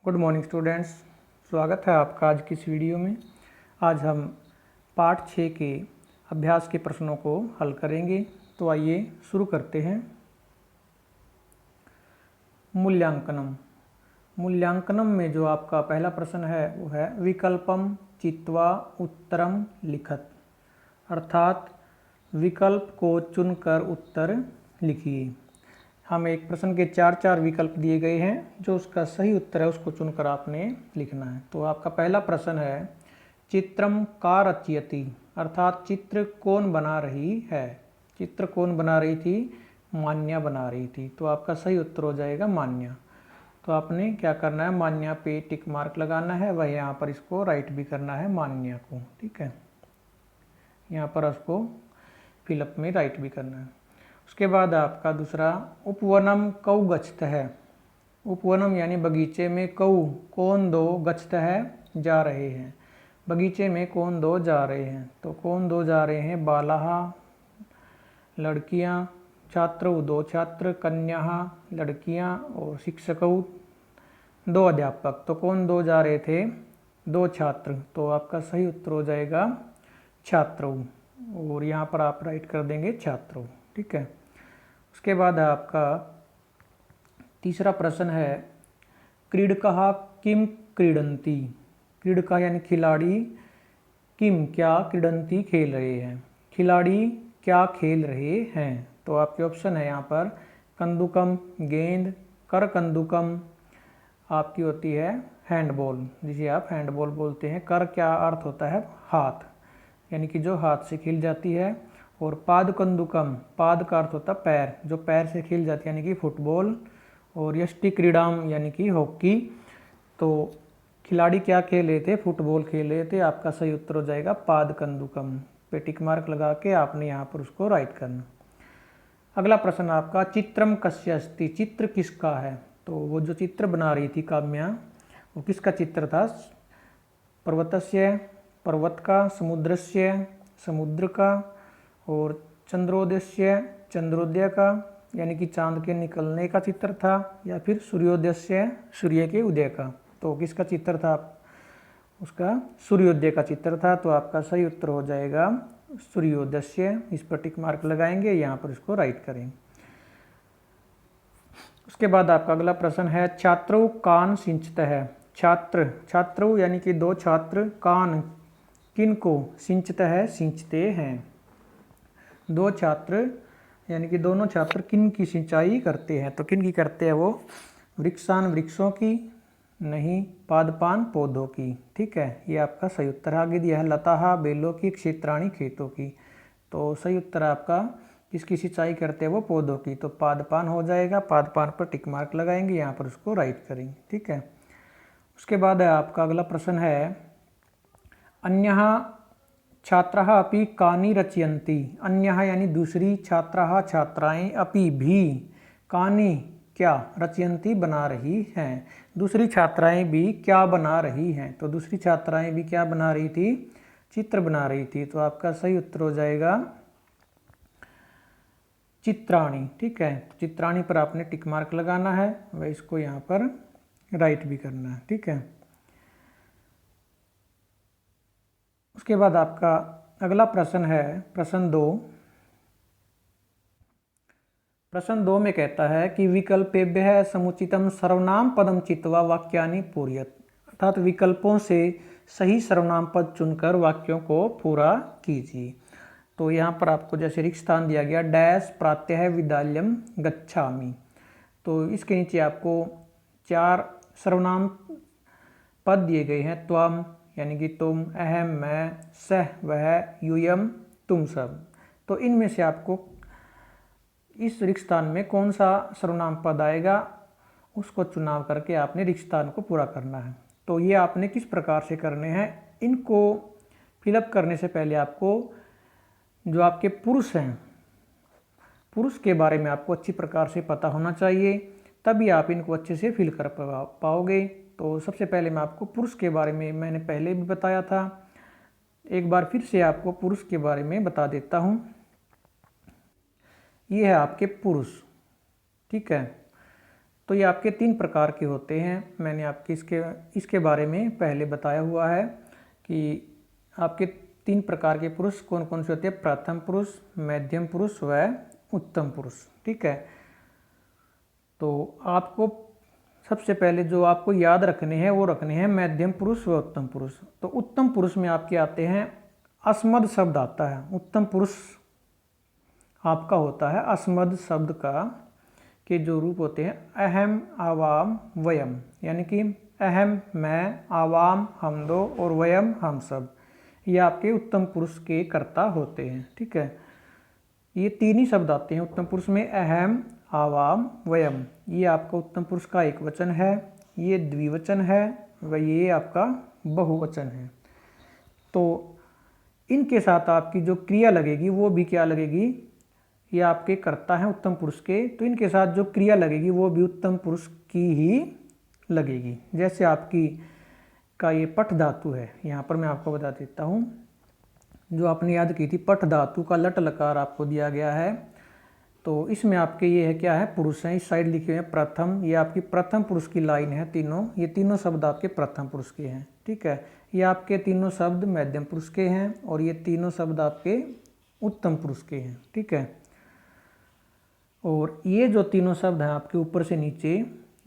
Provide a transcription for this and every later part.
Good morning students, स्वागत है आपका आज की इस वीडियो में। आज हम पार्ट 6 के अभ्यास के प्रश्नों को हल करेंगे। तो आइए शुरू करते हैं। मूल्यांकनम। मूल्यांकनम में जो आपका पहला प्रश्न है वो है विकल्पम चित्वा उत्तरम लिखत, अर्थात विकल्प को चुनकर उत्तर लिखिए। हमें एक प्रश्न के चार विकल्प दिए गए हैं, जो उसका सही उत्तर है उसको चुनकर आपने लिखना है। तो आपका पहला प्रश्न है चित्रम का रचयति, अर्थात चित्र कौन बना रही है। चित्र कौन बना रही थी? मान्या बना रही थी। तो आपका सही उत्तर हो जाएगा मान्या। तो आपने क्या करना है, मान्या पे टिक मार्क लगाना है, वह यहाँ पर इसको राइट भी करना है मान्या को। ठीक है, यहाँ पर उसको फिलअप में राइट भी करना है। उसके बाद आपका दूसरा उपवनम कौ गच्छत है। उपवनम यानी बगीचे में कौ कौन दो गच्छत है जा रहे हैं। बगीचे में कौन दो जा रहे हैं। तो कौन दो जा रहे हैं? बालाः लड़कियां, छात्रौ दो छात्र, कन्याः लड़कियां और शिक्षकौ दो अध्यापक। तो कौन दो जा रहे थे? दो छात्र। तो आपका सही उत्तर हो जाएगा छात्रौ, और यहाँ पर आप राइट कर देंगे छात्रौ। ठीक है, उसके बाद आपका तीसरा प्रश्न है क्रीडकः किम क्रीडन्ति। क्रीडकः यानी खिलाड़ी, किम क्या, क्रीडन्ति खेल रहे हैं। खिलाड़ी क्या खेल रहे हैं। तो आपके ऑप्शन है यहाँ पर कंदुकम गेंद, कर कंदुकम आपकी होती है हैंडबॉल, जिसे आप हैंडबॉल बोलते हैं। कर क्या अर्थ होता है? हाथ, यानी कि जो हाथ से खेल जाती है। और पाद कंदुकम, पाद का अर्थ होता है पैर, जो पैर से खेल जाती है, यानी कि फुटबॉल। और यष्टि क्रीडाम यानी कि हॉकी। तो खिलाड़ी क्या खेल रहे थे? फुटबॉल खेल रहे थे। आपका सही उत्तर हो जाएगा पाद कंदुकम। पे टिक मार्क लगा के आपने यहाँ पर उसको राइट करना। अगला प्रश्न आपका चित्रम कस्य अस्ति, चित्र किसका है। तो वो जो चित्र बना रही थी काम्या, वो किसका चित्र था? पर्वतस्य, पर्वत का, समुद्रस्य, समुद्र का, और चंद्रोदय, चंद्रोदय का, यानी कि चांद के निकलने का चित्र था, या फिर सूर्योदय, सूर्य के उदय का। तो किसका चित्र था? उसका सूर्योदय का चित्र था। तो आपका सही उत्तर हो जाएगा सूर्योदय। इस पर टिक मार्क लगाएंगे, यहाँ पर इसको राइट करेंगे। उसके बाद आपका अगला प्रश्न है छात्रौ कान सिंचत है। छात्र, छात्रौ यानी कि दो छात्र, कान किन को, सिंचत है सिंचते हैं। दो छात्र यानी कि दोनों छात्र किन की सिंचाई करते हैं। तो किन की करते हैं वो? वृक्षान वृक्षों की, नहीं, पादपान पौधों की। ठीक है, ये आपका सही उत्तर आगे दिया है लताहा बेलों की, क्षेत्राणी खेतों की। तो सही उत्तर आपका किसकी सिंचाई करते हैं? वो पौधों की। तो पादपान हो जाएगा, पादपान पर टिक मार्क लगाएंगे, यहाँ पर उसको राइट करेंगे। ठीक है, उसके बाद आपका अगला प्रश्न है अन्यः छात्राः अपि कानि रचयन्ति। अन्यः यानी दूसरी, छात्राः छात्राएं, अपि भी, कानि क्या, रचयन्ति बना रही हैं। दूसरी छात्राएं भी क्या बना रही हैं। तो दूसरी छात्राएं भी क्या बना रही थी? चित्र बना रही थी। तो आपका सही उत्तर हो जाएगा चित्राणी। ठीक है, चित्राणी पर आपने टिक मार्क लगाना है, वह इसको यहाँ पर राइट भी करना है। ठीक है, उसके बाद आपका अगला प्रश्न है प्रश्न 2। प्रश्न 2 में कहता है कि विकल्पेभ्यः समुचितम सर्वनाम पदम चित्वा वाक्यानि पूरयत, अर्थात विकल्पों से सही सर्वनाम पद चुनकर वाक्यों को पूरा कीजिए। तो यहाँ पर आपको जैसे रिक्त स्थान दिया गया डैश प्रातः विद्यालयम गच्छामि। तो इसके नीचे आपको 4 सर्वनाम पद दिए गए हैं। त्वम यानी कि तुम, अहम मैं, सह वह, यूयम तुम सब। तो इनमें से आपको इस रिक्त स्थान में कौन सा सर्वनाम पद आएगा उसको चुनाव करके आपने रिक्त स्थान को पूरा करना है। तो ये आपने किस प्रकार से करने हैं, इनको फिलअप करने से पहले आपको जो आपके पुरुष हैं, पुरुष के बारे में आपको अच्छी प्रकार से पता होना चाहिए, तभी आप इनको अच्छे से फिल कर पाओगे। तो सबसे पहले मैं आपको पुरुष के बारे में मैंने पहले भी बताया था, एक बार फिर से आपको पुरुष के बारे में बता देता हूँ। ये है आपके पुरुष। ठीक है, तो ये आपके 3 प्रकार के होते हैं। मैंने आपके इसके बारे में पहले बताया हुआ है कि आपके 3 प्रकार के पुरुष कौन कौन से होते हैं, प्रथम पुरुष, मध्यम पुरुष व उत्तम पुरुष। ठीक है, तो आपको सबसे पहले जो आपको याद रखने हैं वो रखने हैं मध्यम पुरुष व उत्तम पुरुष। तो उत्तम पुरुष में आपके आते हैं अस्मद शब्द आता है। उत्तम पुरुष आपका होता है अस्मद शब्द का के जो रूप होते हैं अहम, आवाम, वयम, यानी कि अहम मैं, आवाम हम दो और वयम हम सब, ये आपके उत्तम पुरुष के कर्ता होते हैं। ठीक है, ये 3 ही शब्द आते हैं उत्तम पुरुष में, अहम, आवाम, वयम। ये आपका उत्तम पुरुष का एक वचन है, ये द्विवचन है व ये आपका बहुवचन है। तो इनके साथ आपकी जो क्रिया लगेगी वो भी क्या लगेगी, ये आपके कर्ता हैं उत्तम पुरुष के, तो इनके साथ जो क्रिया लगेगी वो भी उत्तम पुरुष की ही लगेगी। जैसे आपकी का ये पठ धातु है, यहाँ पर मैं आपको बता देता हूँ, जो आपने याद की थी पठ धातु का लट लकार आपको दिया गया है। तो इसमें आपके ये है क्या है, पुरुष हैं, इस साइड लिखे हुए हैं प्रथम, ये आपकी प्रथम पुरुष की लाइन है तीनों, ये तीनों शब्द आपके प्रथम पुरुष के हैं। ठीक है, ये आपके तीनों शब्द मध्यम पुरुष के हैं और ये तीनों शब्द आपके उत्तम पुरुष के हैं। ठीक है, और ये जो तीनों शब्द हैं आपके ऊपर से नीचे,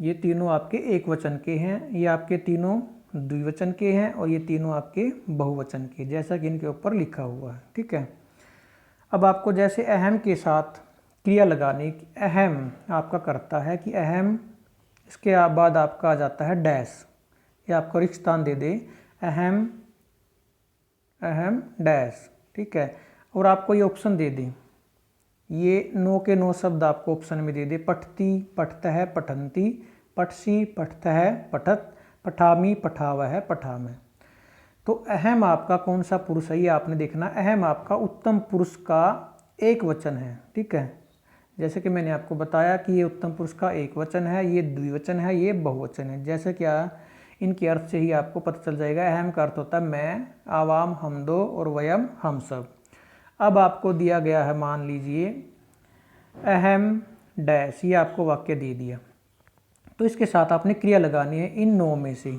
ये तीनों आपके एक वचन के हैं, ये आपके तीनों द्विवचन के हैं और ये तीनों आपके बहुवचन के, जैसा कि इनके ऊपर लिखा हुआ है। ठीक है, अब आपको जैसे अहम के साथ क्रिया लगाने की, अहम आपका करता है कि अहम, इसके बाद आपका आ जाता है डैश, ये आपको रिक्त स्थान दे दे, अहम, अहम डैश। ठीक है, और आपको ये ऑप्शन दे दें, ये 9 के 9 शब्द आपको ऑप्शन में दे दे, पठती, पठतः, पठंती, पठसी, पठतः, पठत, पठामी, पठावह, पठामह। तो अहम आपका कौन सा पुरुष है ये आपने देखना, अहम आपका उत्तम पुरुष का एक वचन है। ठीक है, जैसे कि मैंने आपको बताया कि ये उत्तम पुरुष का एक वचन है, ये द्विवचन है, ये बहुवचन है। जैसे क्या इनके अर्थ से ही आपको पता चल जाएगा। अहम का अर्थ होता है मैं, आवाम हम दो और वयम हम सब। अब आपको दिया गया है, मान लीजिए अहम डैश, ये आपको वाक्य दे दिया, तो इसके साथ आपने क्रिया लगानी है इन 9 में से।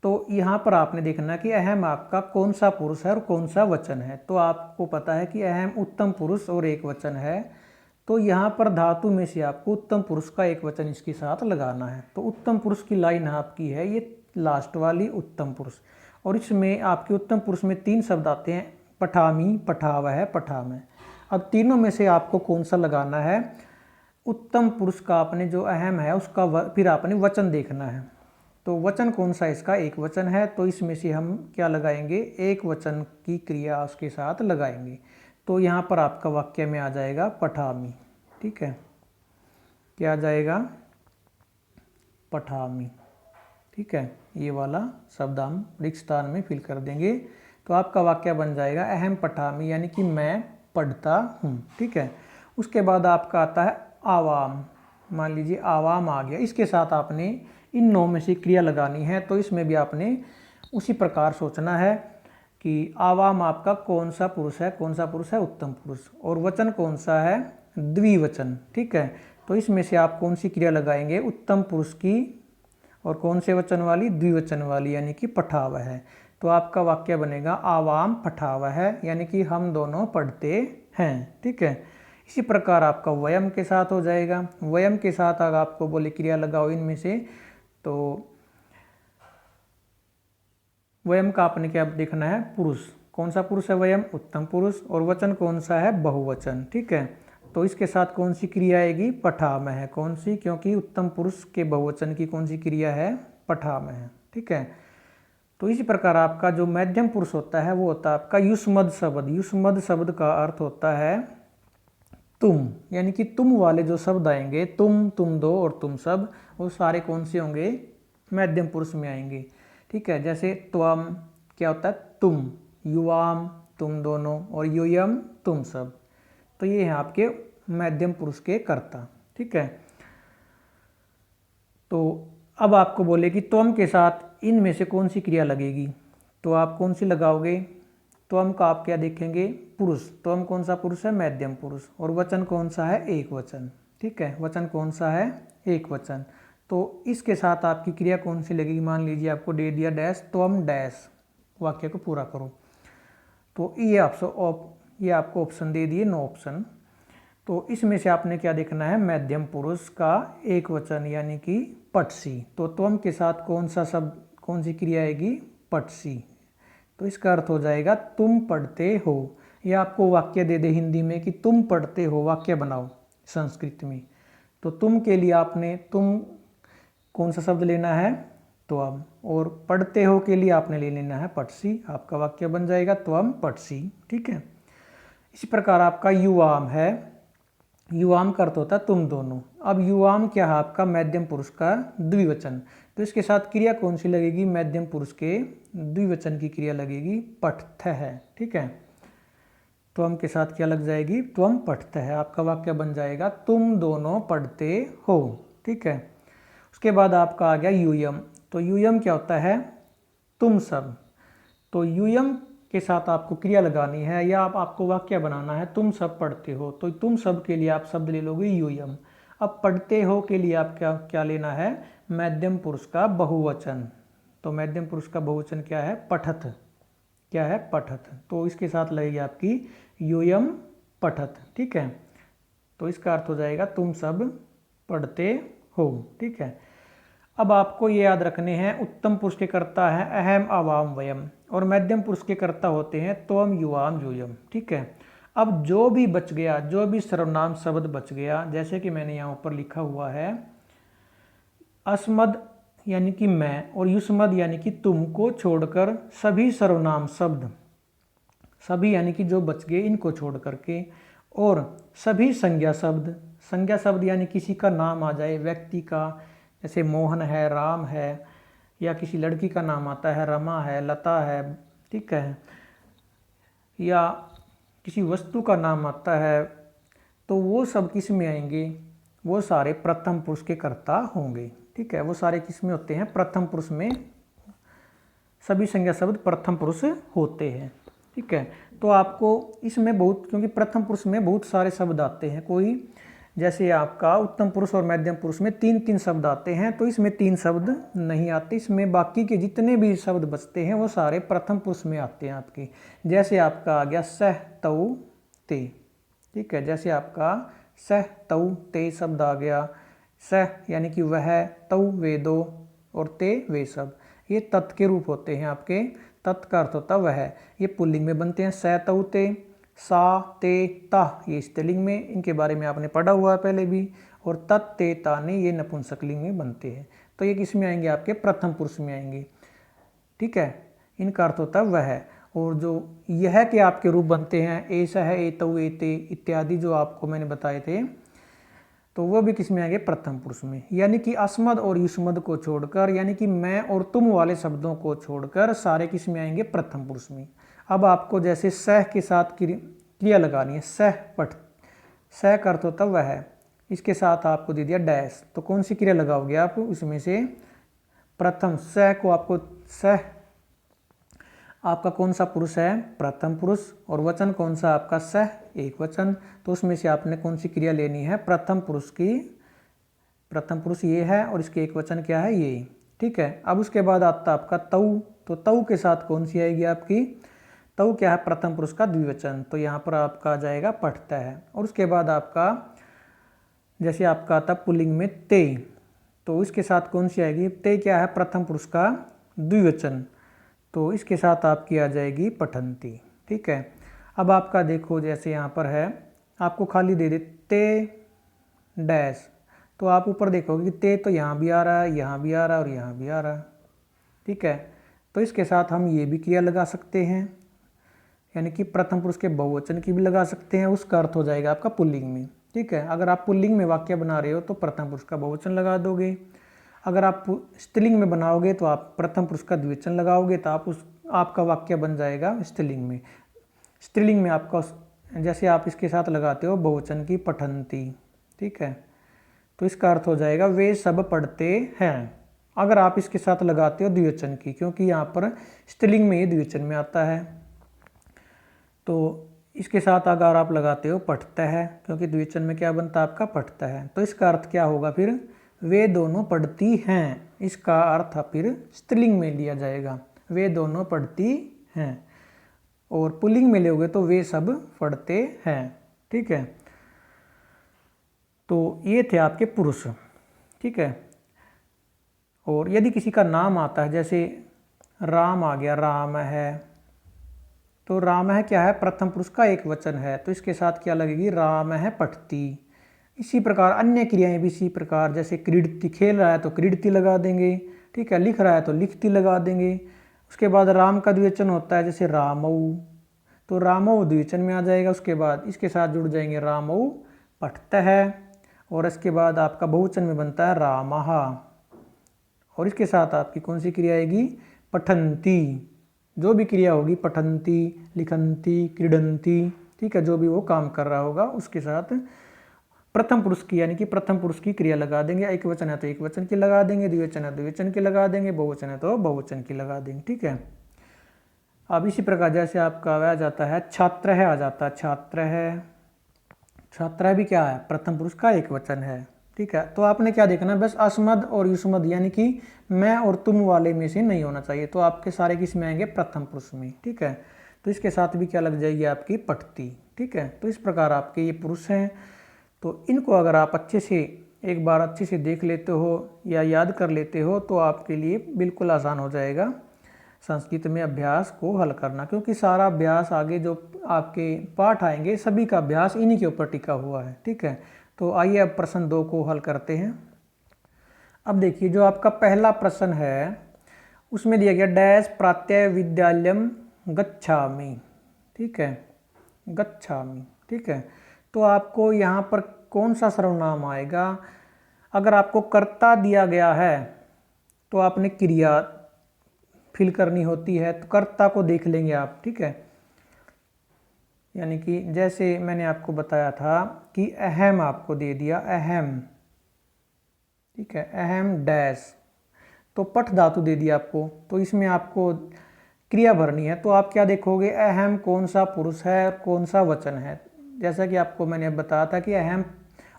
तो यहाँ पर आपने देखना कि अहम आपका कौन सा पुरुष है और कौन सा वचन है। तो आपको पता है कि अहम उत्तम पुरुष और एक वचन है, तो यहाँ पर धातु में से आपको उत्तम पुरुष का एक वचन इसके साथ लगाना है। तो उत्तम पुरुष की लाइन आपकी है ये लास्ट वाली उत्तम पुरुष, और इसमें आपके उत्तम पुरुष में 3 शब्द आते हैं, पठामी, पठावह, पठामह। अब तीनों में से आपको कौन सा लगाना है, उत्तम पुरुष का आपने जो अहम है उसका फिर आपने वचन देखना है। तो वचन कौन सा, इसका एक वचन है, तो इसमें से हम क्या लगाएंगे, एक वचन की क्रिया उसके साथ लगाएंगे। तो यहाँ पर आपका वाक्य में आ जाएगा पठामी। ठीक है, क्या आ जाएगा, पठामी। ठीक है, ये वाला शब्द हम रिक्त स्थान में फिल कर देंगे, तो आपका वाक्य बन जाएगा अहम पठामी, यानी कि मैं पढ़ता हूँ। ठीक है, उसके बाद आपका आता है आवाम, मान लीजिए आवाम आ गया, इसके साथ आपने इन 9 में से क्रिया लगानी है। तो इसमें भी आपने उसी प्रकार सोचना है कि आवाम आपका कौन सा पुरुष है, कौन सा पुरुष है, उत्तम पुरुष, और वचन कौन सा है, द्विवचन। ठीक है, तो इसमें से आप कौन सी क्रिया लगाएंगे, उत्तम पुरुष की, और कौन से वचन वाली, द्विवचन वाली, यानी कि पठावह है। तो आपका वाक्य बनेगा आवाम पठावह है, यानी कि हम दोनों पढ़ते हैं। ठीक है, इसी प्रकार आपका वयम के साथ हो जाएगा। वयम के साथ अगर आपको बोले क्रिया लगाओ इनमें से, तो वयम का आपने क्या देखना है, पुरुष, कौन सा पुरुष है वयम, उत्तम पुरुष, और वचन कौन सा है, बहुवचन। ठीक है, तो इसके साथ कौन सी क्रिया आएगी, पठामह है। कौन सी, क्योंकि उत्तम पुरुष के बहुवचन की कौन सी क्रिया है, पठामह है। ठीक है, तो इसी प्रकार आपका जो मध्यम पुरुष होता है वो होता है आपका युष्मद शब्द। युष्मद शब्द का अर्थ होता है तुम, यानी कि तुम वाले जो शब्द आएंगे, तुम, तुम दो और तुम सब, वो सारे कौन से होंगे, मध्यम पुरुष में आएंगे। ठीक है, जैसे त्वम क्या होता है, तुम, युवाम तुम दोनों, और यूयम तुम सब, तो ये हैं आपके मध्यम पुरुष के कर्ता। ठीक है, तो अब आपको बोले कि त्वम के साथ इनमें से कौन सी क्रिया लगेगी, तो आप कौन सी लगाओगे, त्वम का आप क्या देखेंगे, पुरुष, त्वम कौन सा पुरुष है, मध्यम पुरुष, और वचन कौन सा है, एक वचन। ठीक है, वचन कौन सा है, एक वचन। तो इसके साथ आपकी क्रिया कौन सी लगेगी? मान लीजिए आपको दे दिया डैश, त्वम डैश, वाक्य को पूरा करो। तो ये आपको ऑप्शन दे दिए, नो ऑप्शन। तो इसमें से आपने क्या देखना है? मध्यम पुरुष का एक वचन यानी कि पटसी। तो त्वम के साथ कौन सा शब्द, कौन सी क्रिया आएगी? पटसी। तो इसका अर्थ हो जाएगा तुम पढ़ते हो। या आपको वाक्य दे दे हिंदी में कि तुम पढ़ते हो, वाक्य बनाओ संस्कृत में। तो तुम के लिए आपने तुम कौन सा शब्द लेना है? त्वम। और पढ़ते हो के लिए आपने ले लेना है पटसी। आपका वाक्य बन जाएगा त्वम पटसी। ठीक है। इसी प्रकार आपका युवाम है, युवाम का अर्थ होता है तुम दोनों। अब युवाम क्या है? आपका मध्यम पुरुष का द्विवचन। तो इसके साथ क्रिया कौन सी लगेगी? मध्यम पुरुष के द्विवचन की क्रिया लगेगी पठथ है। ठीक है। त्वम के साथ क्या लग जाएगी? त्वम पठथ है। आपका वाक्य बन जाएगा तुम दोनों पढ़ते हो। ठीक है। उसके बाद आपका आ गया यूयम। तो यूयम क्या होता है? तुम सब। तो यूयम के साथ आपको क्रिया लगानी है या आपको वाक्य बनाना है तुम सब पढ़ते हो। तो तुम सब के लिए आप शब्द ले लोगे यूयम। अब पढ़ते हो के लिए आप क्या क्या लेना है? मध्यम पुरुष का बहुवचन। तो मध्यम पुरुष का बहुवचन क्या है? पठथ। क्या है? पठथ। तो इसके साथ लगेगी आपकी यूयम पठथ। ठीक है। तो इसका अर्थ हो जाएगा तुम सब पढ़ते हो। ठीक है। अब आपको ये याद रखने हैं, उत्तम पुरुष के कर्ता है अहम आवाम वयम, और मध्यम पुरुष के कर्ता होते हैं त्वम युवाम यूयम। ठीक है। अब जो भी बच गया, जो भी सर्वनाम शब्द बच गया, जैसे कि मैंने यहाँ ऊपर लिखा हुआ है, अस्मद यानी कि मैं और युष्मद यानी कि तुम को छोड़कर सभी सर्वनाम शब्द, सभी यानी कि जो बच गए इनको छोड़ करके, और सभी संज्ञा शब्द, संज्ञा शब्द यानी किसी का नाम आ जाए, व्यक्ति का, जैसे मोहन है, राम है, या किसी लड़की का नाम आता है रमा है, लता है। ठीक है। या किसी वस्तु का नाम आता है, तो वो सब किस में आएंगे? वो सारे प्रथम पुरुष के कर्ता होंगे। ठीक है। वो सारे किस में होते हैं? प्रथम पुरुष में। सभी संज्ञा शब्द प्रथम पुरुष होते हैं। ठीक है। तो आपको इसमें बहुत, क्योंकि प्रथम पुरुष में बहुत सारे शब्द आते हैं, कोई जैसे आपका उत्तम पुरुष और मध्यम पुरुष में 3-3 शब्द आते हैं, तो इसमें 3 शब्द नहीं आते। इसमें बाकी के जितने भी शब्द बचते हैं वो सारे प्रथम पुरुष में आते हैं आपके। जैसे आपका आ गया सह तऊ ते। ठीक है। जैसे आपका सह तऊ ते शब्द आ गया। सह यानी कि वह, तऊ वे दो, और ते वे सब, ये तत् के रूप होते हैं आपके। तत् का अर्थ होता वह। ये पुल्लिंग में बनते हैं, सह तऊ ते, सा ते ता ये स्त्रीलिंग में, इनके बारे में आपने पढ़ा हुआ है पहले भी। और तत् ते ता ने ये नपुंसकलिंग में बनते हैं। तो ये किस में आएंगे? आपके प्रथम पुरुष में आएंगे। ठीक है। इनका अर्थ होता है वह। और जो यह के आपके रूप बनते हैं, ऐसा है, एतौ एते इत्यादि जो आपको मैंने बताए थे, तो वह भी किस में आएंगे? प्रथम पुरुष में। यानी कि अस्मद और युष्मद को छोड़कर, यानी कि मैं और तुम वाले शब्दों को छोड़कर सारे किस में आएंगे? प्रथम पुरुष में। अब आपको जैसे सह के साथ क्रिया लगानी है, सह पठ, सह का अर्थ होता वह है, इसके साथ आपको दे दिया डैश, तो कौन सी क्रिया लगाओगे आप? उसमें से प्रथम, सह को आपको, सह आपका कौन सा पुरुष है? प्रथम पुरुष। और वचन कौन सा आपका? सह, एक वचन। तो उसमें से आपने कौन सी क्रिया लेनी है? प्रथम पुरुष की। प्रथम पुरुष ये है और इसके एक वचन क्या है? ये। ठीक है। अब उसके बाद आता आपका तऊ। तो तऊ के साथ कौन सी आएगी आपकी? तऊ क्या है? प्रथम पुरुष का द्विवचन। तो यहाँ पर आपका आ जाएगा पठता है। और उसके बाद आपका जैसे आपका आता पुल्लिंग में ते, तो इसके साथ कौन सी आएगी? ते क्या है? प्रथम पुरुष का द्विवचन। तो इसके साथ आपकी आ जाएगी पठंती। ठीक है। अब आपका देखो, जैसे यहाँ पर है, आपको खाली दे दे ते डैश, तो आप ऊपर देखोगे कि ते तो यहाँ भी आ रहा है, यहाँ भी आ रहा है और यहाँ भी आ रहा है। ठीक है। तो इसके साथ हम ये भी क्रिया लगा सकते हैं, यानी कि प्रथम पुरुष के बहुवचन की भी लगा सकते हैं। उसका अर्थ हो जाएगा आपका पुल्लिंग में। ठीक है। अगर आप पुल्लिंग में वाक्य बना रहे हो तो प्रथम पुरुष का बहुवचन लगा दोगे। अगर आप स्त्रीलिंग में बनाओगे तो आप प्रथम पुरुष का द्विवचन लगाओगे, तो आपका वाक्य बन जाएगा स्त्रीलिंग में। स्त्रीलिंग में आपका, जैसे आप इसके साथ लगाते हो बहुवचन की पठंती। ठीक है। तो इसका अर्थ हो जाएगा वे सब पढ़ते हैं। अगर आप इसके साथ लगाते हो द्विवचन की, क्योंकि यहाँ पर स्त्रीलिंग में ये द्विवचन में आता है, तो इसके साथ अगर आप लगाते हो पठता है, क्योंकि द्विवचन में क्या बनता है आपका? पठता है। तो इसका अर्थ क्या होगा फिर? वे दोनों पढ़ती हैं, इसका अर्थ फिर स्त्रीलिंग में लिया जाएगा, वे दोनों पढ़ती हैं। और पुल्लिंग में लोगे तो वे सब पढ़ते हैं। ठीक है, तो ये थे आपके पुरुष। ठीक है, और यदि किसी का नाम आता है, जैसे राम आ गया, राम है, तो राम है क्या है, प्रथम पुरुष का एक वचन है, तो इसके साथ क्या लगेगी, राम है पठती। इसी प्रकार अन्य क्रियाएं भी इसी प्रकार, जैसे क्रीडती, खेल रहा है तो क्रीडती लगा देंगे। ठीक है, लिख रहा है तो लिखती लगा देंगे। उसके बाद राम का द्विवचन होता है, जैसे रामऊ, तो रामऊ द्विवचन में आ जाएगा। उसके बाद इसके साथ जुड़ जाएंगे रामऊ पठत है, और इसके बाद आपका बहुवचन में बनता है रामहा, और इसके साथ आपकी कौन सी क्रिया आएगी, पठंती। जो भी क्रिया होगी, पठंती, लिखंती, क्रीडंती, ठीक है, जो भी वो काम कर रहा होगा उसके साथ प्रथम पुरुष की, यानी कि प्रथम पुरुष की क्रिया लगा देंगे। एक वचन है तो एक वचन की लगा देंगे, द्विवचन है द्विवचन की लगा देंगे, बहुवचन है तो बहुवचन की लगा देंगे। ठीक है, अब इसी प्रकार जैसे आपका आ जाता है छात्र है, आ जाता है छात्र है। छात्र है भी क्या है, प्रथम पुरुष का एक वचन है। ठीक है, तो आपने क्या देखना है, बस अस्मद और युष्मद, यानी कि मैं और तुम वाले में से नहीं होना चाहिए, तो आपके सारे किस में आएंगे, प्रथम पुरुष में। ठीक है, तो इसके साथ भी क्या लग जाएगी, आपकी पठती। ठीक है, तो इस प्रकार आपके ये पुरुष हैं। तो इनको अगर आप अच्छे से एक बार अच्छे से देख लेते हो या याद कर लेते हो तो आपके लिए बिल्कुल आसान हो जाएगा संस्कृत में अभ्यास को हल करना, क्योंकि सारा अभ्यास आगे जो आपके पाठ आएंगे सभी का अभ्यास इन्हीं के ऊपर टिका हुआ है। ठीक है, तो आइए अब प्रश्न 2 को हल करते हैं। अब देखिए, जो आपका पहला प्रश्न है उसमें दिया गया डैश प्रातः विद्यालयम गच्छामि। ठीक है, गच्छामि। ठीक है, तो आपको यहाँ पर कौन सा सर्वनाम आएगा। अगर आपको कर्ता दिया गया है तो आपने क्रिया फिल करनी होती है, तो कर्ता को देख लेंगे आप। ठीक है, यानी कि जैसे मैंने आपको बताया था कि अहम आपको दे दिया, अहम। ठीक है, अहम डैश, तो पठ धातु दे दिया आपको, तो इसमें आपको क्रिया भरनी है। तो आप क्या देखोगे, अहम कौन सा पुरुष है और कौन सा वचन है। जैसा कि आपको मैंने बताया था कि अहम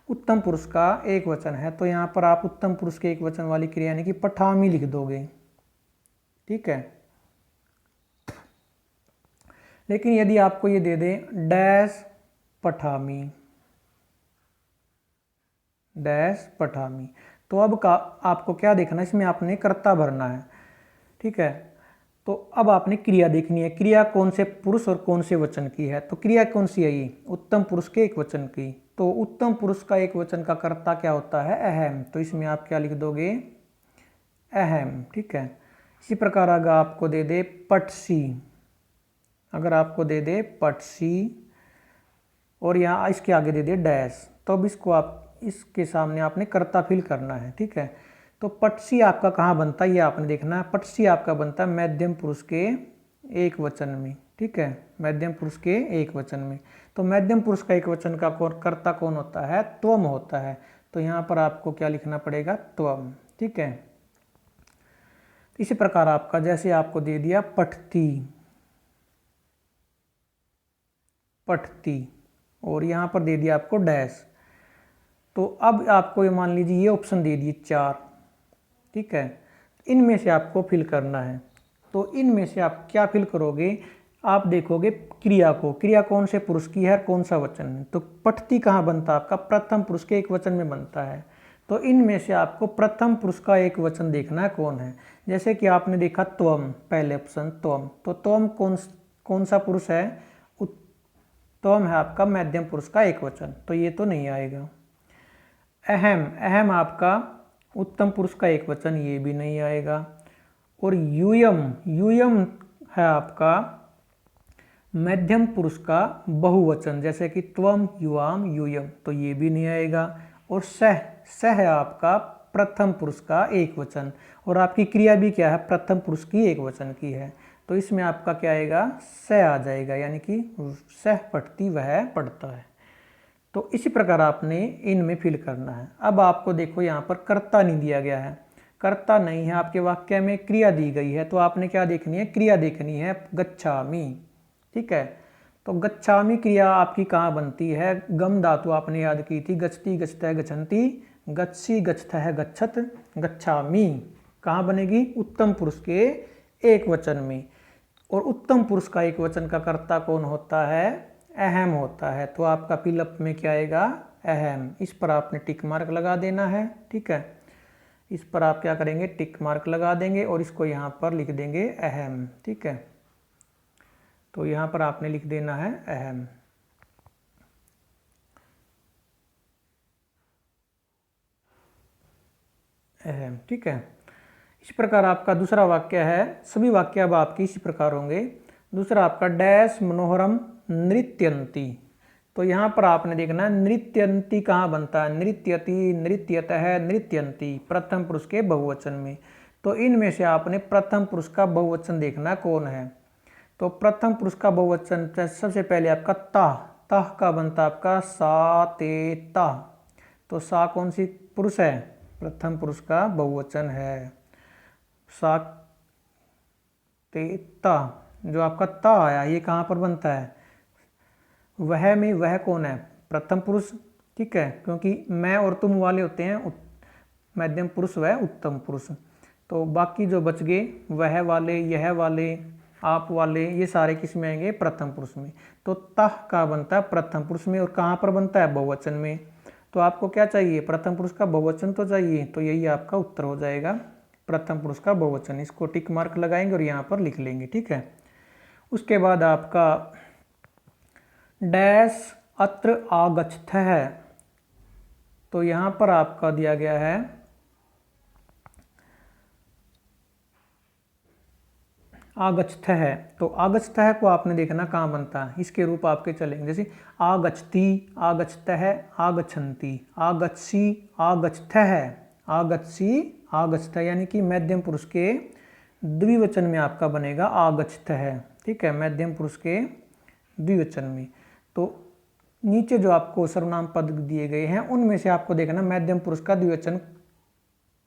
उत्तम पुरुष का एक वचन है, तो यहाँ पर आप उत्तम पुरुष के एक वचन वाली क्रिया यानी कि पठामी लिख दोगे। ठीक है, लेकिन यदि आपको ये दे दे डैश पठामी, डैश पठामी, तो अब आपको क्या देखना है, इसमें आपने कर्ता भरना है। ठीक है, तो अब आपने क्रिया देखनी है, क्रिया कौन से पुरुष और कौन से वचन की है। तो क्रिया कौन सी है, ये उत्तम पुरुष के एक वचन की। तो उत्तम पुरुष का एक वचन का कर्ता क्या होता है, अहम, तो इसमें आप क्या लिख दोगे, अहम। ठीक है, इसी प्रकार अगर आपको दे दे पटसी, अगर आपको दे दे पटसी और यहाँ इसके आगे दे दे डैश, तो अब इसको आप इसके सामने आपने कर्ता फिल करना है। ठीक है, तो पटसी आपका कहाँ बनता है, ये आपने देखना है। पटसी आपका बनता है मध्यम पुरुष के एक वचन में। ठीक है, मध्यम पुरुष के एक वचन में। तो मध्यम पुरुष का एक वचन का कर्ता कौन होता है, त्वम होता है। तो यहाँ पर आपको क्या लिखना पड़ेगा, त्वम। ठीक है, इसी प्रकार आपका जैसे आपको दे दिया पठती, पठती, और यहाँ पर दे दिया आपको डैश। तो अब आपको ये मान लीजिए ये ऑप्शन दे दिए 4। ठीक है, इनमें से आपको फिल करना है। तो इनमें से आप क्या फिल करोगे, आप देखोगे क्रिया को, क्रिया कौन से पुरुष की है, कौन सा वचन है। तो पठती कहाँ बनता है आपका, प्रथम पुरुष के एक वचन में बनता है। तो इनमें से आपको प्रथम पुरुष का एक वचन देखना है कौन है। जैसे कि आपने देखा त्वम, पहले ऑप्शन त्वम, तो त्वम कौन सा पुरुष है, त्वम है आपका मध्यम पुरुष का एक वचन, तो ये तो नहीं आएगा। अहम, अहम आपका उत्तम पुरुष का एक वचन, ये भी नहीं आएगा। और यूयम, यूयम है आपका मध्यम पुरुष का बहुवचन, जैसे कि त्वम युवाम यूयम, तो ये भी नहीं आएगा। और सह, सह है आपका प्रथम पुरुष का एक वचन, और आपकी क्रिया भी क्या है, प्रथम पुरुष की एक वचन की है। तो इसमें आपका क्या आएगा, सह आ जाएगा, यानी कि सह पठती, वह पढ़ता है। तो इसी प्रकार आपने इनमें फिल करना है। अब आपको देखो यहाँ पर कर्ता नहीं दिया गया है, कर्ता नहीं है आपके वाक्य में, क्रिया दी गई है। तो आपने क्या देखनी है, क्रिया देखनी है गच्छामि। ठीक है, तो गच्छामि क्रिया आपकी कहाँ बनती है, गम धातु आपने याद की थी, गच्छति गच्छते गच्छन्ति गच्छी गच्छतः गच्छत गच्छामि कहाँ बनेगी? उत्तम पुरुष के एक वचन में। और उत्तम पुरुष का एक वचन का कर्ता कौन होता है? अहम होता है। तो आपका फिलअप में क्या आएगा? अहम। इस पर आपने टिक मार्क लगा देना है। ठीक है, इस पर आप क्या करेंगे? टिक मार्क लगा देंगे और इसको यहाँ पर लिख देंगे अहम। ठीक है, तो यहाँ पर आपने लिख देना है अहम। अहम। ठीक है, इस प्रकार आपका दूसरा वाक्य है। सभी वाक्य अब आपके इसी प्रकार होंगे। दूसरा आपका डैश मनोहरम नृत्यंती। तो यहाँ पर आपने देखना है नृत्यंती कहाँ बनता है? नृत्यति, नृत्यतः, नृत्यंती प्रथम पुरुष के बहुवचन में। तो इनमें से आपने प्रथम पुरुष का बहुवचन देखना कौन है। तो प्रथम पुरुष का बहुवचन सबसे पहले आपका ता, ता का बनता आपका सा ते ता। तो सा कौन सी पुरुष है? प्रथम पुरुष का बहुवचन है। सा ते ता, जो आपका ता आया ये कहाँ पर बनता है? वह में वह कौन है? प्रथम पुरुष। ठीक है, क्योंकि मैं और तुम वाले होते हैं मध्यम पुरुष व उत्तम पुरुष। तो बाकी जो बच गए वह वाले, यह वाले, आप वाले, ये सारे किस में आएंगे? प्रथम पुरुष में। तो तह का बनता है प्रथम पुरुष में और कहाँ पर बनता है? बहुवचन में। तो आपको क्या चाहिए? प्रथम पुरुष का बहुवचन तो चाहिए। तो यही आपका उत्तर हो जाएगा, प्रथम पुरुष का बहुवचन। इसको टिक मार्क लगाएंगे और यहाँ पर लिख लेंगे। ठीक है, उसके बाद आपका डैश अत्र आगच्छतः। तो यहाँ पर आपका दिया गया है आगच्छतः। तो आगच्छतः को आपने देखना कहाँ बनता है। इसके रूप आपके चलेंगे, जैसे आगच्छति, आगच्छतः, आगच्छन्ति, आगच्छी, आगच्छतः, आगच्छी, आगच्छतः, यानी कि मध्यम पुरुष के द्विवचन में आपका बनेगा आगच्छतः। ठीक है, मध्यम पुरुष के द्विवचन में। तो नीचे जो आपको सर्वनाम पद दिए गए हैं उनमें से आपको देखना मध्यम पुरुष का द्विवचन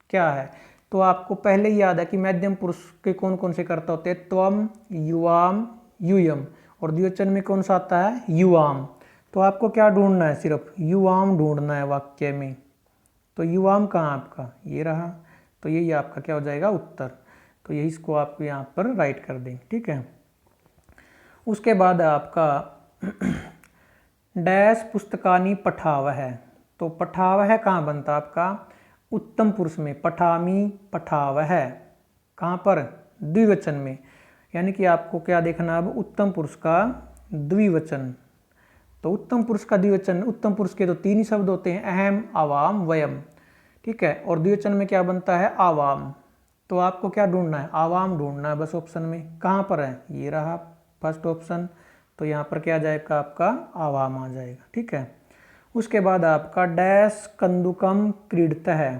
क्या है। तो आपको पहले ही याद है कि मध्यम पुरुष के कौन कौन से कर्ता होते हैं? त्वम, युवाम, यूयम। और द्विवचन में कौन सा आता है? युवाम। तो आपको क्या ढूंढना है? सिर्फ युवाम ढूंढना है वाक्य में। तो युवाम कहाँ आपका? ये रहा। तो यही आपका क्या हो जाएगा? उत्तर। तो यही इसको आप यहाँ पर राइट कर देंगे। ठीक है, उसके बाद आपका डैश पुस्तकानि पठावह। तो पठावह कहाँ बनता आपका? उत्तम पुरुष में। पठामी, पठावह कहाँ पर? द्विवचन में। यानी कि आपको क्या देखना अब? उत्तम पुरुष का द्विवचन। तो उत्तम पुरुष का द्विवचन, उत्तम पुरुष के तो तीन ही शब्द होते हैं, अहम, आवाम, वयम। ठीक है, और द्विवचन में क्या बनता है? आवाम। तो आपको क्या ढूंढना है? आवाम ढूंढना है बस ऑप्शन में। कहाँ पर है? ये रहा फर्स्ट ऑप्शन। तो यहाँ पर क्या आ जाएगा? आपका आवाम आ जाएगा। ठीक है, उसके बाद आपका डैश कंदुकम क्रीडतः।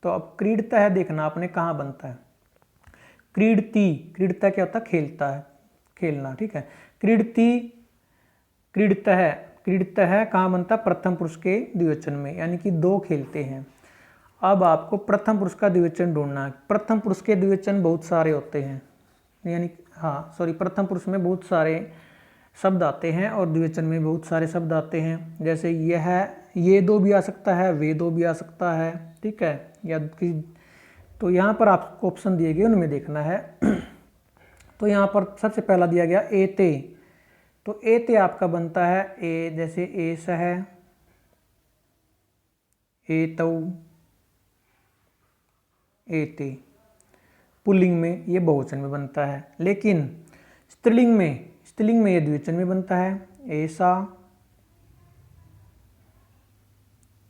तो अब क्रीडतः देखना आपने कहाँ बनता है? क्रीडती, क्रीडतः क्या होता है? खेलता है, खेलना। ठीक है, क्रीडती, क्रीडतः, क्रीडतः कहाँ बनता है? प्रथम पुरुष के द्विवचन में, यानी कि दो खेलते हैं। अब आपको प्रथम पुरुष का द्विवचन ढूंढना है। प्रथम पुरुष के द्विवचन बहुत सारे होते हैं, यानी प्रथम पुरुष में बहुत सारे शब्द आते हैं और द्विवचन में बहुत सारे शब्द आते हैं। जैसे यह, ये दो भी आ सकता है, वे दो भी आ सकता है। ठीक है, या तो यहाँ पर आपको ऑप्शन दिए गए उनमें देखना है। तो यहाँ पर सबसे पहला दिया गया एते। तो एते आपका बनता है ए, जैसे एस है, एतौ, एते। पुल्लिंग में ये बहुवचन में बनता है, लेकिन स्त्रीलिंग में ये द्विवचन में बनता है। ऐसा,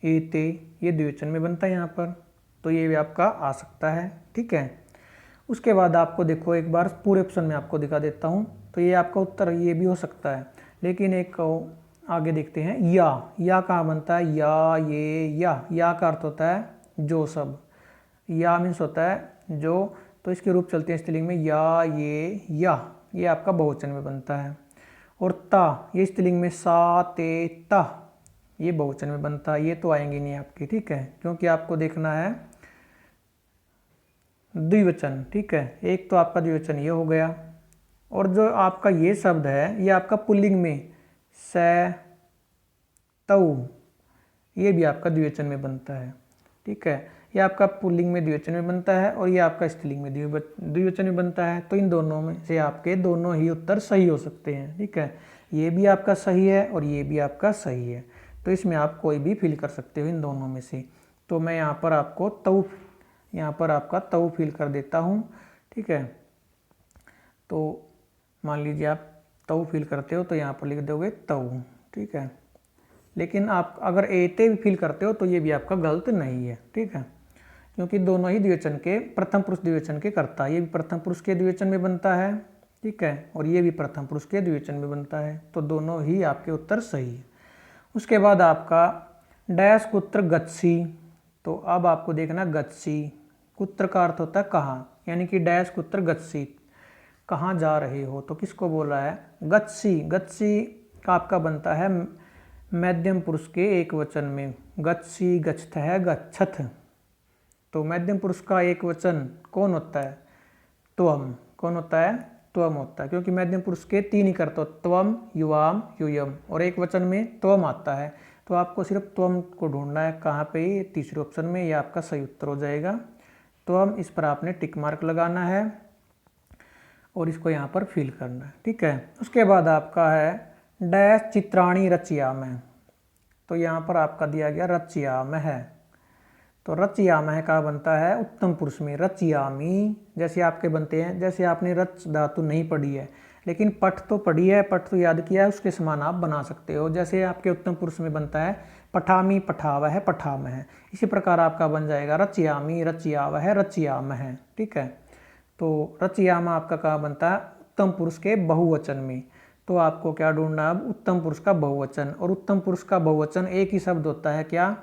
एते, ये द्विवचन में बनता है यहाँ पर। तो ये भी आपका आ सकता है। ठीक है, उसके बाद आपको देखो एक बार पूरे ऑप्शन में आपको दिखा देता हूँ। तो ये आपका उत्तर ये भी हो सकता है, लेकिन एक आगे देखते हैं। या कहाँ बनता है? या, ये, या का अर्थ होता है जो सब। या मीन्स होता है जो। तो इसके रूप चलते हैं स्त्रीलिंग में या, ये आपका बहुवचन में बनता है। और ता, ये स्त्रीलिंग में सा, ते, ता, ये बहुवचन में बनता है। ये तो आएंगे नहीं आपके। ठीक है, क्योंकि आपको देखना है द्विवचन। ठीक है, एक तो आपका द्विवचन ये हो गया, और जो आपका ये शब्द है ये आपका पुल्लिंग में स, तौ, ये भी आपका द्विवचन में बनता है। ठीक है, ये आपका पुल्लिंग में द्विवचन में बनता है और ये आपका स्त्रीलिंग में द्विवचन में बनता है। तो इन दोनों में से आपके दोनों ही उत्तर सही हो सकते हैं। ठीक है, ये भी आपका सही है और ये भी आपका सही है। तो इसमें आप कोई भी फिल कर सकते हो इन दोनों में से। तो मैं यहाँ पर आपको यहाँ पर आपका तऊ फिल कर देता हूँ। ठीक है, तो मान लीजिए आप तऊ फिल करते हो तो यहाँ पर लिख दोगे तऊ। ठीक है, लेकिन आप अगर एते भी फिल करते हो तो ये भी आपका गलत नहीं है। ठीक है, क्योंकि दोनों ही द्विवचन के प्रथम पुरुष द्विवचन के करता है। ये भी प्रथम पुरुष के द्विवचन में बनता है। ठीक है, और ये भी प्रथम पुरुष के द्विवचन में बनता है। तो दोनों ही आपके उत्तर सही है। उसके बाद आपका डैश कुत्र गच्छी। तो अब आपको देखना गच्छी, कुत्र का अर्थ होता है कहाँ, यानी कि डैश कुत्र गच्छी, कहाँ जा रहे हो। तो किसको बोला है, गच्छी। गच्छी का आपका बनता है मध्यम पुरुष के एक वचन में, गच्छी गच्छतः गच्छथ। तो मध्यम पुरुष का एक वचन कौन होता है, त्वम। कौन होता है, त्वम होता है, क्योंकि मध्यम पुरुष के तीन ही करते हो, त्वम युवाम यूयम, और एक वचन में त्वम आता है। तो आपको सिर्फ त्वम को ढूंढना है कहाँ पे, तीसरे ऑप्शन में। ये आपका सही उत्तर हो जाएगा त्वम। इस पर आपने टिक मार्क लगाना है और इसको यहाँ पर फिल करना है। ठीक है, उसके बाद आपका है डैश चित्राणी रचयामः। तो यहाँ पर आपका दिया गया रचयामः है। तो रचयामः का बनता है उत्तम पुरुष में, रचयामी जैसे आपके बनते हैं। जैसे आपने रच धातु नहीं पढ़ी है लेकिन पठ तो पढ़ी है, पठ तो याद किया है, उसके समान आप बना सकते हो। जैसे आपके उत्तम पुरुष में बनता है पठामी पठावह पठामः, इसी प्रकार आपका बन जाएगा रचयामी रचयावह रचयामः। ठीक है, तो रचयामा आपका कहाँ बनता है, उत्तम पुरुष के बहुवचन में। तो आपको क्या ढूंढना है अब, उत्तम पुरुष का बहुवचन। और उत्तम पुरुष का बहुवचन एक ही शब्द होता है, क्या,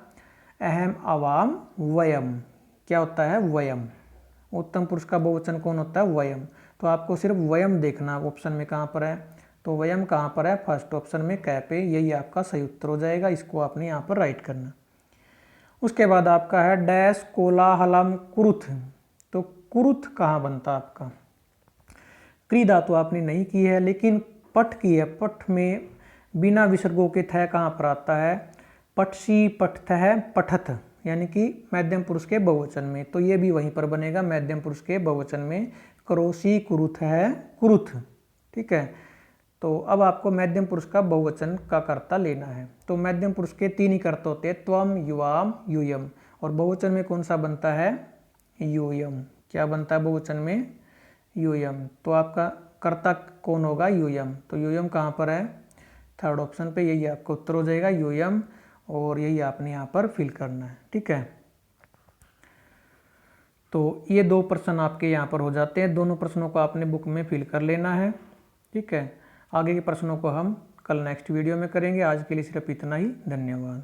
अहम आवाम वयम। क्या होता है, वयम। उत्तम पुरुष का बहुवचन कौन होता है, वयम। तो आपको सिर्फ वयम देखना ऑप्शन में कहाँ पर है। तो वयम कहाँ पर है, फर्स्ट ऑप्शन में कै पे। यही आपका सही उत्तर हो जाएगा। इसको आपने यहाँ पर राइट करना। उसके बाद आपका है डैश कोलाहलम कुरुथ। तो कुरुथ कहाँ बनता है आपका, क्री धातु आपने नहीं की है लेकिन पठ की है। पठ में बिना विसर्गों के थ कहाँ पर आता है, पठसी पठतः पठथ, यानी कि मध्यम पुरुष के बहुवचन में। तो ये भी वहीं पर बनेगा मध्यम पुरुष के बहुवचन में, करोसी कुरुथ है कुरुथ। ठीक है, तो अब आपको मध्यम पुरुष का बहुवचन का कर्ता लेना है। तो मध्यम पुरुष के तीन ही कर्ता होते हैं, त्वम युवाम यूयम, और बहुवचन में कौन सा बनता है, यूयम। क्या बनता है बहुवचन में, यूयम। तो आपका कर्ता कौन होगा, यूयम। तो यूयम कहाँ पर है, थर्ड ऑप्शन पे। यही आपका उत्तर हो जाएगा यूयम, और यही आपने यहाँ पर फिल करना है। ठीक है, तो ये दो प्रश्न आपके यहाँ पर हो जाते हैं। दोनों प्रश्नों को आपने बुक में फिल कर लेना है। ठीक है, आगे के प्रश्नों को हम कल नेक्स्ट वीडियो में करेंगे। आज के लिए सिर्फ इतना ही। धन्यवाद।